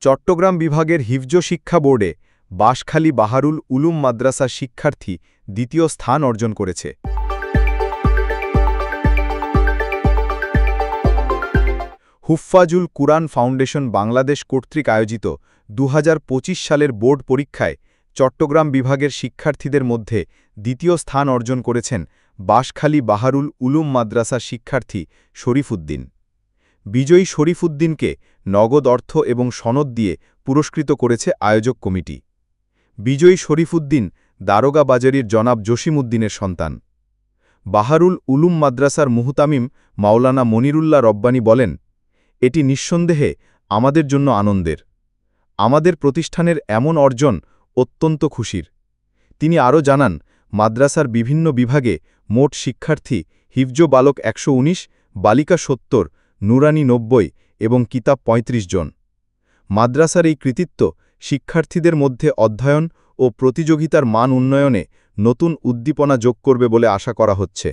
চট্টগ্রাম বিভাগের হিফজ শিক্ষা বোর্ডে বাঁশখালী বাহারুল উলুম মাদ্রাসার শিক্ষার্থী দ্বিতীয় স্থান অর্জন করেছে। হুফফাজুল কুরআন ফাউন্ডেশন বাংলাদেশ কর্তৃক আয়োজিত ২০২৫ সালের বোর্ড পরীক্ষায় চট্টগ্রাম বিভাগের শিক্ষার্থীদের মধ্যে দ্বিতীয় স্থান অর্জন করেছেন বাঁশখালী বাহারুল উলুম মাদ্রাসার শিক্ষার্থী শরীফুদ্দিন। বিজয়ী শরীফুদ্দিনকে নগদ অর্থ এবং সনদ দিয়ে পুরস্কৃত করেছে আয়োজক কমিটি। বিজয়ী শরীফুদ্দিন দারোগা বাজারির জনাব জসিমউদ্দিনের সন্তান। বাহারুল উলুম মাদ্রাসার মুহতামিম মাওলানা মনিরুল্লাহ রব্বানী বলেন, এটি নিঃসন্দেহে আমাদের জন্য আনন্দের। আমাদের প্রতিষ্ঠানের এমন অর্জন অত্যন্ত খুশির। তিনি আরও জানান, মাদ্রাসার বিভিন্ন বিভাগে মোট শিক্ষার্থী হিফজ বালক ১১৯, বালিকা ৭০, নুরানি ৯০ এবং কিতাব ৩৫ জন। মাদ্রাসার এই কৃতিত্ব শিক্ষার্থীদের মধ্যে অধ্যয়ন ও প্রতিযোগিতার মান উন্নয়নে নতুন উদ্দীপনা যোগ করবে বলে আশা করা হচ্ছে।